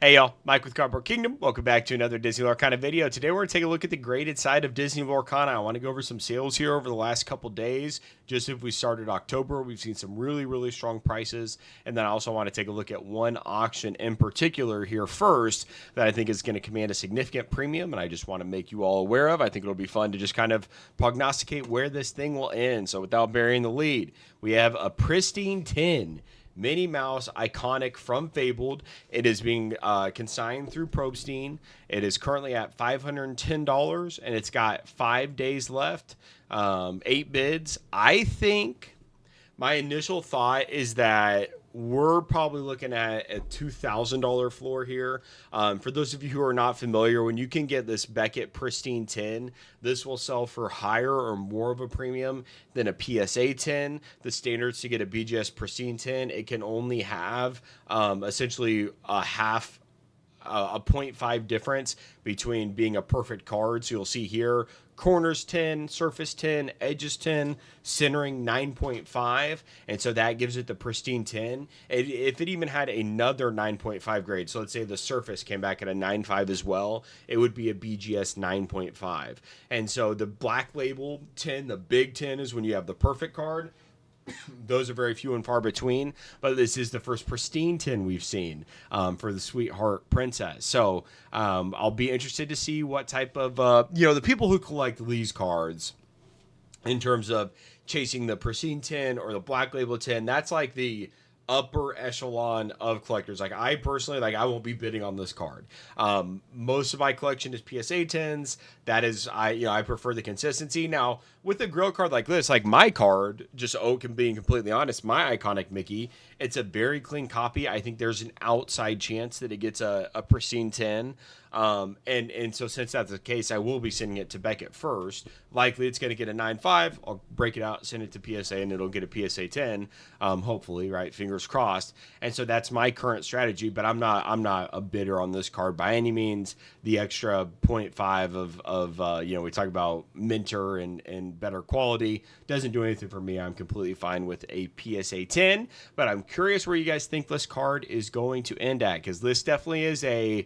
Hey y'all, Mike with Cardboard Kingdom. Welcome back to another Disney Lorcana video. Today we're going to take a look at the graded side of Disney Lorcana. I want to go over some sales here over the last couple days. Just if we started October, we've seen some really strong prices. And then I also want to take a look at one auction in particular here first that I think is going to command a significant premium. And I just want to make you all aware of. I think it'll be fun to just kind of prognosticate where this thing will end. So without burying the lead, we have a pristine 10. Minnie Mouse, iconic from Fabled. It is being consigned through Probstein. It is currently at $510, and it's got 5 days left. 8 bids. I think my initial thought is that we're probably looking at a $2,000 floor here. For those of you who are not familiar, when you can get this Beckett Pristine 10, this will sell for higher or more of a premium than a PSA 10. The standards to get a BGS Pristine 10, it can only have essentially a half a 0.5 difference between being a perfect card. So you'll see here, corners 10, surface 10, edges 10, centering 9.5. And so that gives it the pristine 10. If it even had another 9.5 grade, so let's say the surface came back at a 9.5 as well, it would be a BGS 9.5. And so the black label 10, the big 10 is when you have the perfect card. Those are very few and far between, but this is the first pristine 10 we've seen for the Sweetheart Princess. So I'll be interested to see what type of, the people who collect these cards in terms of chasing the pristine 10 or the black label 10, that's like the upper echelon of collectors. Like I personally, I won't be bidding on this card. Most of my collection is PSA 10s. That is, I prefer the consistency. Now with a Grail card like this, like my card, just being completely honest, my iconic Mickey, it's a very clean copy. I think there's an outside chance that it gets a pristine 10. And so since that's the case, I will be sending it to Beckett first. Likely it's going to get a 9.5. I'll break it out, send it to PSA, and it'll get a PSA 10. Hopefully, right? Fingers crossed. And so that's my current strategy, but I'm not a bidder on this card by any means. The extra 0.5 of we talk about Minter and better quality doesn't do anything for me. I'm completely fine with a PSA 10, but I'm curious where you guys think this card is going to end at, because this definitely is a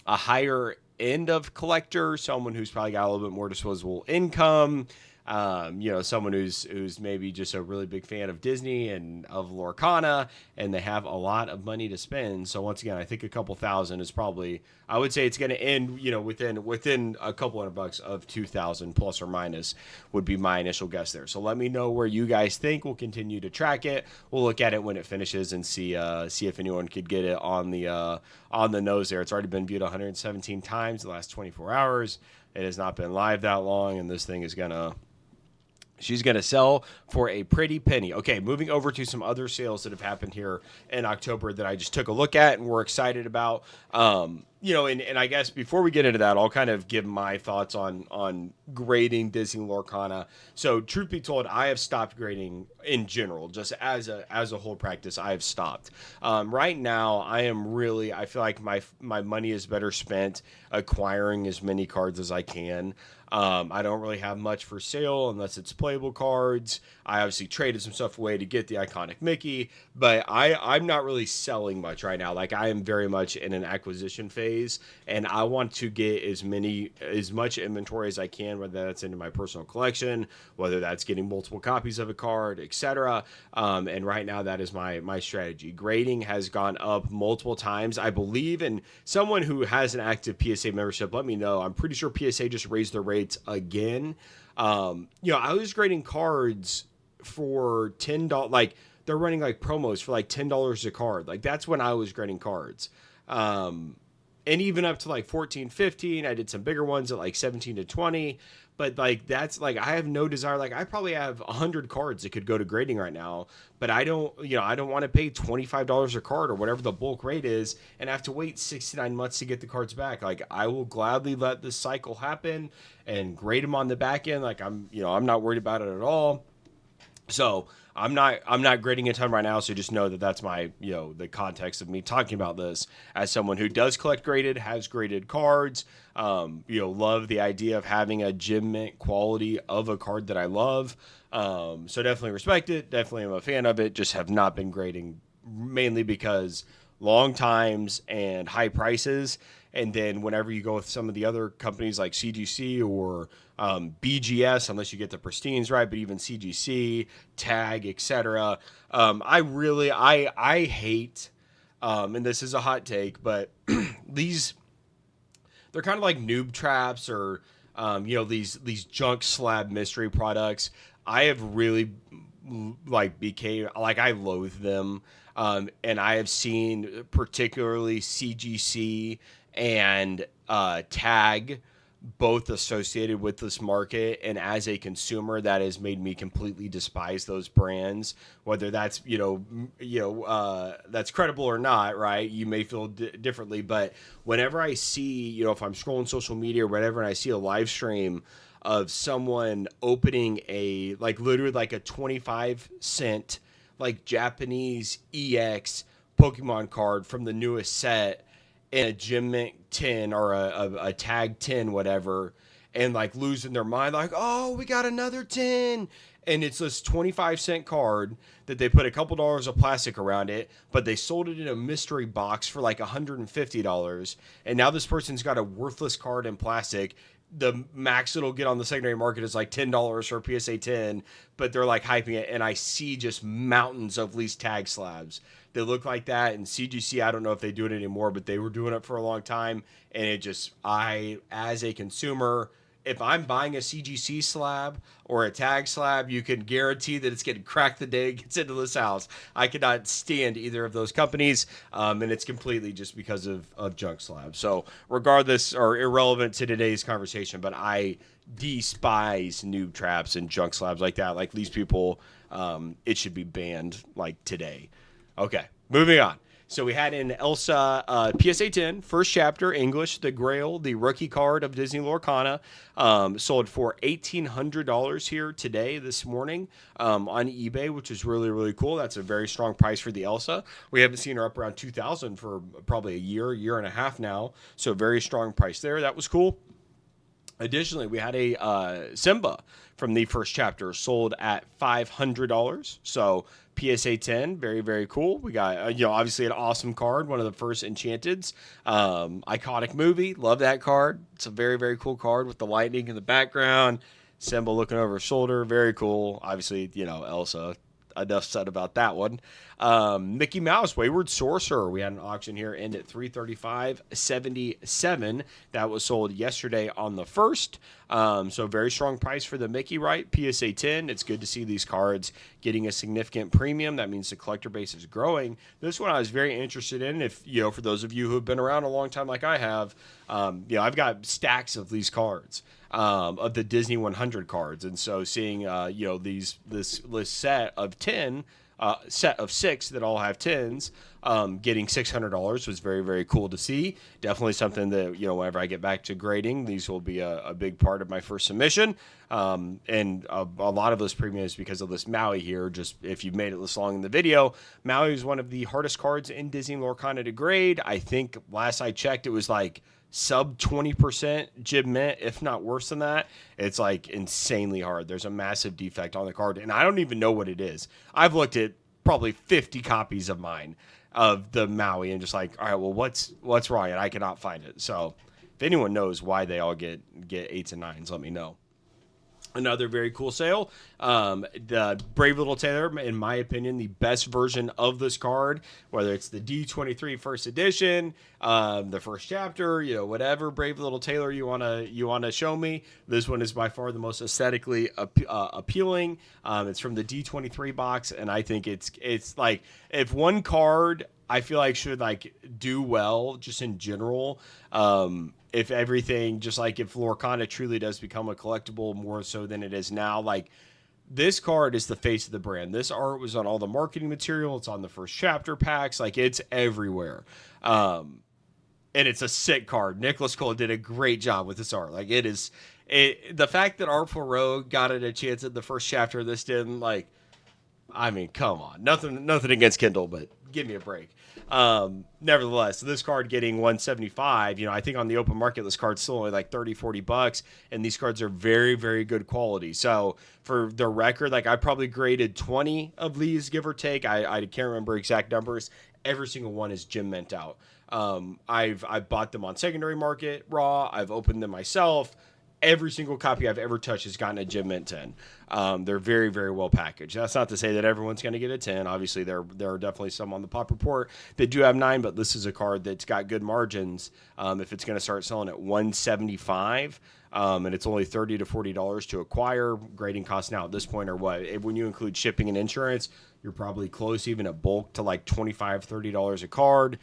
higher end of collector, someone who's probably got a little bit more disposable income, someone who's maybe just a really big fan of Disney and of Lorcana, and they have a lot of money to spend. So once again, I think a couple thousand is probably, I would say it's going to end, within a couple $100 of 2,000 plus or minus would be my initial guess there. So let me know where you guys think. We'll continue to track it. We'll look at it when it finishes and see if anyone could get it on the nose there. It's already been viewed 117 times the last 24 hours. It has not been live that long, and this thing is she's going to sell for a pretty penny. Okay, moving over to some other sales that have happened here in October that I just took a look at and we're excited about. And I guess before we get into that, I'll kind of give my thoughts on grading Disney Lorcana. So truth be told, I have stopped grading in general, just as a whole practice. I have stopped. Right now, I feel like my money is better spent acquiring as many cards as I can. I don't really have much for sale unless it's playable cards. I obviously traded some stuff away to get the iconic Mickey, but I'm not really selling much right now. Like I am very much in an acquisition phase, and I want to get as much inventory as I can, whether that's into my personal collection, whether that's getting multiple copies of a card, etc. And right now that is my strategy. Grading has gone up multiple times. I believe, in someone who has an active PSA membership, let me know. I'm pretty sure PSA just raised their rates again. I was grading cards for $10, like they're running like promos for like $10 a card. Like that's when I was grading cards. And even up to like 14, 15, I did some bigger ones at like 17 to 20, but like, that's like, I have no desire. Like I probably have 100 cards that could go to grading right now, but I don't want to pay $25 a card or whatever the bulk rate is and have to wait 69 months to get the cards back. Like I will gladly let this cycle happen and grade them on the back end. Like I'm not worried about it at all. So I'm not grading a ton right now. So just know that that's my, the context of me talking about this as someone who does collect graded, has graded cards, love the idea of having a gem mint quality of a card that I love. So definitely respect it. Definitely am a fan of it. Just have not been grading mainly because long times and high prices. And then whenever you go with some of the other companies like CGC or BGS, unless you get the pristines right, but even CGC, Tag, etc. I hate, and this is a hot take, but these they're kind of like noob traps or these junk slab mystery products. I have really like became like I loathe them, and I have seen particularly CGC and Tag both associated with this market, and as a consumer that has made me completely despise those brands, whether that's that's credible or not, right? You may feel differently, but whenever I see, if I'm scrolling social media or whatever and I see a live stream of someone opening a like literally like a 25 cent like Japanese EX Pokemon card from the newest set in a gym mint tin or a tag tin, whatever, and like losing their mind, like, oh, we got another tin. And it's this 25 cent card that they put a couple dollars of plastic around it, but they sold it in a mystery box for like $150. And now this person's got a worthless card in plastic. The max it'll get on the secondary market is like $10 for a PSA 10, but they're like hyping it. And I see just mountains of these tag slabs. They look like that. And CGC, I don't know if they do it anymore, but they were doing it for a long time. And it just, as a consumer, if I'm buying a CGC slab or a tag slab, you can guarantee that it's getting cracked the day it gets into this house. I cannot stand either of those companies, and it's completely just because of junk slabs. So regardless or irrelevant to today's conversation, but I despise noob traps and junk slabs like that. Like these people, it should be banned like today. Okay, moving on. So we had in Elsa PSA 10, first chapter, English, the Grail, the rookie card of Disney Lorcana, sold for $1,800 here today, this morning, on eBay, which is really, really cool. That's a very strong price for the Elsa. We haven't seen her up around 2,000 for probably a year and a half now. So very strong price there. That was cool. Additionally, we had a Simba from the first chapter sold at $500. So PSA 10, very, very cool. We got, obviously an awesome card, one of the first Enchanteds. Iconic movie, love that card. It's a very, very cool card with the lightning in the background. Simba looking over his shoulder, very cool. Obviously, Elsa. Enough said about that one. Mickey Mouse, Wayward Sorcerer. We had an auction here, end at $335.77. That was sold yesterday on the 1st. So very strong price for the Mickey, right? PSA 10. It's good to see these cards getting a significant premium. That means the collector base is growing. This one I was very interested in. If, for those of you who have been around a long time like I have, I've got stacks of these cards. Of the Disney 100 cards, and so seeing this set of 10, set of 6 that all have 10s, getting $600 was very, very cool to see. Definitely something that whenever I get back to grading, these will be a big part of my first submission. And a lot of those premiums because of this Maui here. Just if you've made it this long in the video, Maui is one of the hardest cards in Disney Lorcana to grade. I think last I checked, it was like sub 20% Jib Mint, if not worse than that. It's like insanely hard. There's a massive defect on the card, and I don't even know what it is. I've looked at probably 50 copies of mine of the Maui and just like, all right, well, what's wrong? And I cannot find it. So if anyone knows why they all get 8s and 9s, let me know. Another very cool sale. The Brave Little Tailor, in my opinion, the best version of this card, whether it's the D23 first edition, the first chapter, whatever Brave Little Tailor you wanna show me. This one is by far the most aesthetically appealing. It's from the D23 box, and I think it's like if one card I feel like should like do well just in general. If everything, just like if Lorcana truly does become a collectible more so than it is now, like this card is the face of the brand. This art was on all the marketing material. It's on the first chapter packs. Like it's everywhere. And it's a sick card. Nicholas Cole did a great job with this art. Like the fact that Artful Rogue got it a chance at the first chapter of this didn't, like, I mean, come on. Nothing against Kindle, but give me a break. Nevertheless, this card getting $175, I think on the open market, this card's still only like $30-$40, and these cards are very, very good quality. So for the record, like I probably graded 20 of these, give or take. I can't remember exact numbers. every single one is gem mint out. I've bought them on secondary market raw. I've opened them myself. Every single copy I've ever touched has gotten a gem mint 10. They're very, very well packaged. That's not to say that everyone's going to get a 10. Obviously, there are definitely some on the pop report that do have 9, but this is a card that's got good margins. If it's going to start selling at $175, and it's only $30 to $40 to acquire, grading costs now at this point are what? When you include shipping and insurance, you're probably close even at bulk to like $25, $30 a card.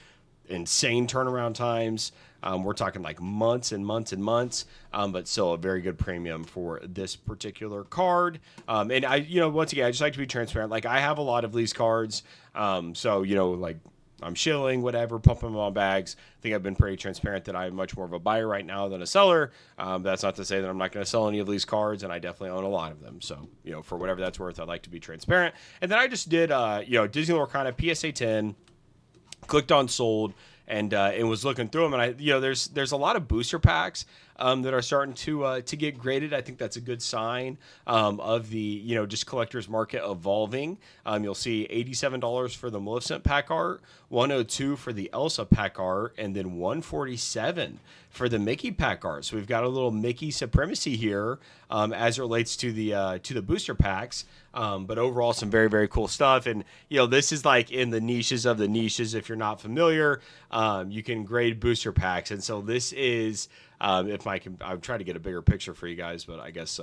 Insane turnaround times. We're talking like months and months and months, but still a very good premium for this particular card. And I, once again, I just like to be transparent. Like I have a lot of these cards. So, like I'm shilling, whatever, pumping them on bags. I think I've been pretty transparent that I'm much more of a buyer right now than a seller. That's not to say that I'm not going to sell any of these cards, and I definitely own a lot of them. So, for whatever that's worth, I'd like to be transparent. And then I just did, Disney Lorcana PSA 10, clicked on sold, and was looking through them, and there's a lot of booster packs that are starting to get graded. I think that's a good sign of the just collector's market evolving. You'll see $87 for the Maleficent pack art, $102 for the Elsa pack art, and then $147 for the Mickey pack art. So we've got a little Mickey supremacy here as it relates to the booster packs. But overall, some very, very cool stuff. And, this is like in the niches of the niches. If you're not familiar, you can grade booster packs. And so this is, I'm trying to get a bigger picture for you guys, but I guess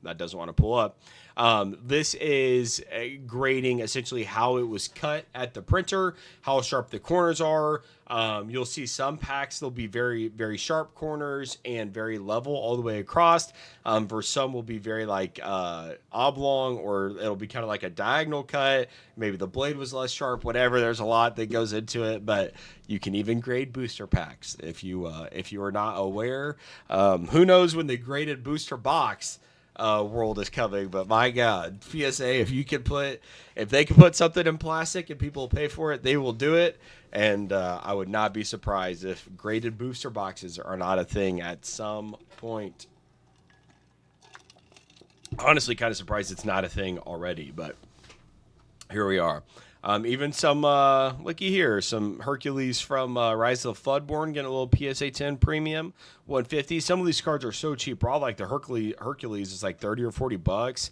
that doesn't want to pull up. This is grading essentially how it was cut at the printer, how sharp the corners are. You'll see some packs, they'll be very, very sharp corners and very level all the way across. For some will be very like oblong, or it'll be kind of like a diagonal cut. Maybe the blade was less sharp, whatever. There's a lot that goes into it, but you can even grade booster packs if you are not aware. Who knows when the graded booster box world is coming, but my God, PSA, if they can put something in plastic and people will pay for it, they will do it. And I would not be surprised if graded booster boxes are not a thing at some point. Honestly, kind of surprised it's not a thing already, but here we are. Even some, looky here, some Hercules from Rise of the Floodborn getting a little PSA 10 premium, $150. Some of these cards are so cheap. Raw, like the Hercules is like $30 or $40.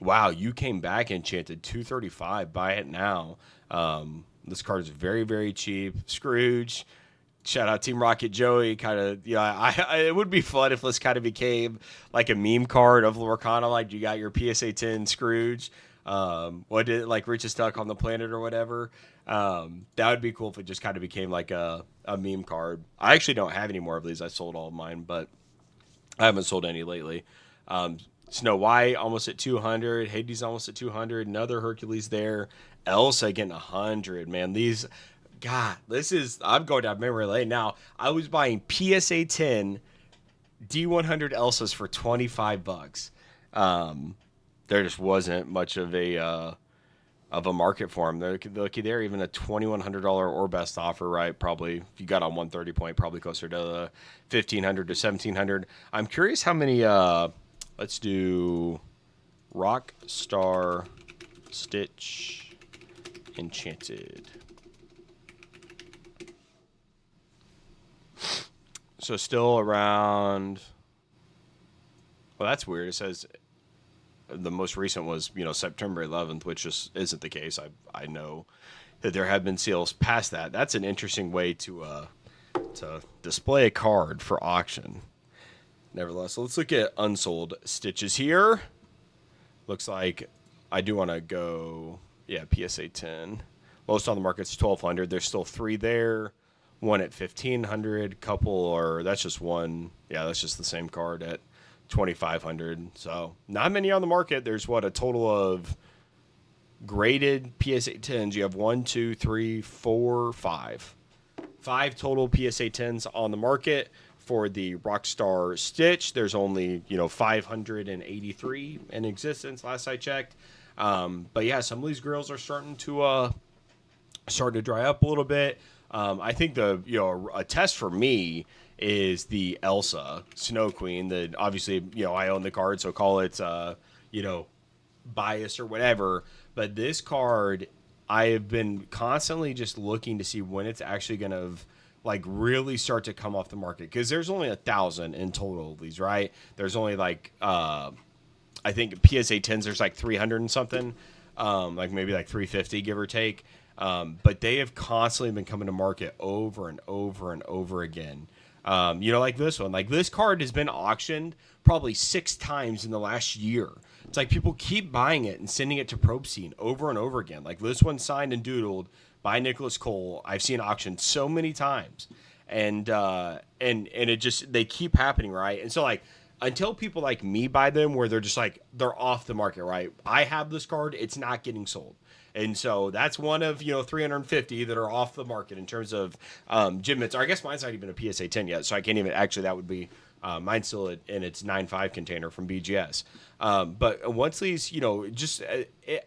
Wow, you came back Enchanted, $235. Buy it now. This card is very, very cheap. Scrooge. Shout out Team Rocket Joey. Kind of, it would be fun if this kind of became like a meme card of Lorcana. Like you got your PSA 10 Scrooge. What did it like Richest Duck on the Planet or whatever? That would be cool if it just kind of became like a meme card. I actually don't have any more of these. I sold all of mine, but I haven't sold any lately. Snow White almost at 200. Hades almost at 200. Another Hercules there. Elsa getting 100. Man, these, God, I'm going down memory lane now. I was buying PSA 10 D100 Elsas for $25. There just wasn't much of a market for them. They're even a $2,100 or best offer, right? Probably if you got on 130 point, probably closer to the 1,500 to 1,700. I'm curious how many. Let's do Rockstar Stitch Enchanted. So still around. Well, that's weird. It says the most recent was, September 11th, which just isn't the case. I know that there have been sales past that. That's an interesting way to display a card for auction. Nevertheless, so let's look at unsold Stitches here. Looks like I do want to go, PSA 10. Most on the market's 1,200. There's still 3 there. One at 1,500. Couple, or that's just one. Yeah, that's just the same card at 2,500. So not many on the market. There's a total of graded PSA 10s. You have 1, 2, 3, 4, 5. 5 total PSA 10s on the market. For the Rockstar Stitch, there's only 583 in existence last I checked. But yeah, some of these grails are starting to dry up a little bit. I think a test for me is the Elsa Snow Queen. That obviously I own the card, so call it bias or whatever. But this card, I have been constantly just looking to see when it's actually going to like really start to come off the market, because there's only 1,000 in total of these, right? There's only like I think PSA 10s there's like 300 and something, like maybe like 350 give or take. But they have constantly been coming to market over and over and over again. Like this one, like this card has been auctioned probably 6 times in the last year. It's like people keep buying it and sending it to Probe Scene over and over again. Like this one signed and doodled by Nicholas Cole, I've seen auctioned so many times, and it just, they keep happening, right? And so like, until people like me buy them, where they're just like, they're off the market, right? I have this card, it's not getting sold. And so that's one of, 350 that are off the market in terms of gym mitts. Or I guess mine's not even a PSA 10 yet, so I can't even, actually that would be, mine's still in its 9.5 container from BGS. But once these, just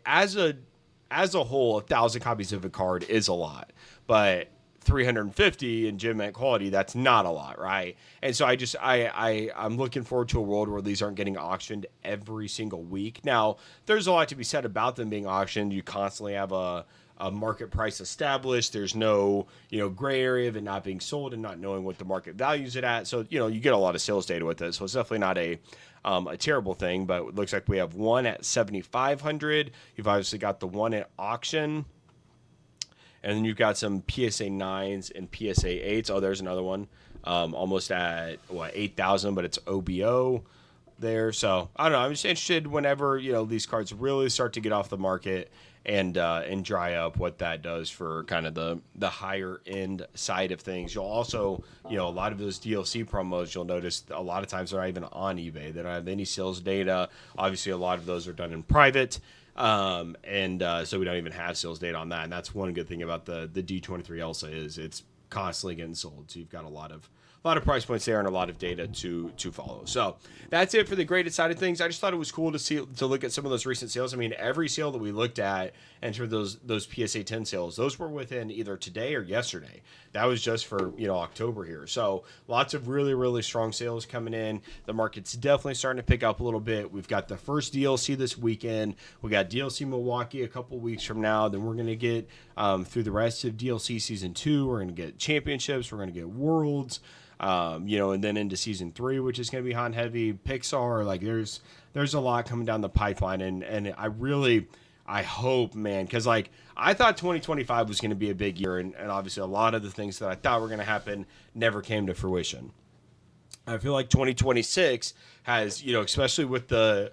as a whole, 1,000 copies of a card is a lot. But 350 in gym mint quality, that's not a lot, right? And so I'm looking forward to a world where these aren't getting auctioned every single week. Now, there's a lot to be said about them being auctioned. You constantly have a market price established. There's no, gray area of it not being sold and not knowing what the market values it at. So, you get a lot of sales data with it. So it's definitely not a terrible thing, but it looks like we have one at 7,500. You've obviously got the one at auction. And then you've got some PSA 9s and PSA 8s. Oh, there's another one. Almost at, 8,000, but it's OBO there. So, I don't know. I'm just interested whenever, these cards really start to get off the market and dry up, what that does for kind of the higher end side of things. You'll also, a lot of those DLC promos, you'll notice a lot of times they're not even on eBay. They don't have any sales data. Obviously, a lot of those are done in private. So we don't even have sales data on that. And that's one good thing about the D23 Elsa is it's constantly getting sold. So you've got a lot of price points there and a lot of data to follow. So that's it for the graded side of things. I just thought it was cool to look at some of those recent sales. I mean, every sale that we looked at and for those PSA 10 sales, those were within either today or yesterday. That was just for, October here. So lots of really, really strong sales coming in. The market's definitely starting to pick up a little bit. We've got the first DLC this weekend. We got DLC Milwaukee a couple weeks from now. Then we're going to get through the rest of DLC Season 2. We're going to get championships. We're going to get worlds. And then into Season 3, which is going to be hot and heavy. Pixar, like there's a lot coming down the pipeline, and I hope, man, because like I thought 2025 was going to be a big year, and obviously a lot of the things that I thought were going to happen never came to fruition. I feel like 2026 has, especially with the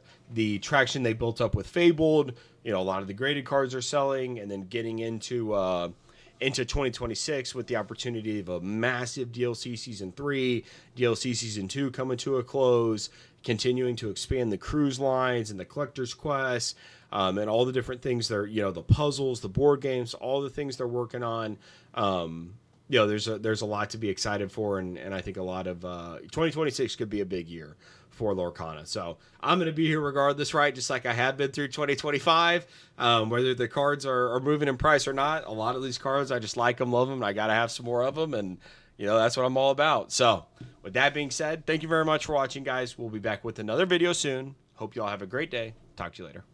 traction they built up with Fabled, a lot of the graded cards are selling, and then getting into 2026 with the opportunity of a massive DLC Season 3, DLC Season 2 coming to a close, continuing to expand the cruise lines and the collector's quests, and all the different things they're, the puzzles, the board games, all the things they're working on. There's a lot to be excited for, and I think a lot of 2026 could be a big year for Lorcana. So I'm going to be here regardless, right? Just like I have been through 2025, whether the cards are moving in price or not. A lot of these cards, I just like them, love them, and I got to have some more of them. And, that's what I'm all about. So with that being said, thank you very much for watching, guys. We'll be back with another video soon. Hope you all have a great day. Talk to you later.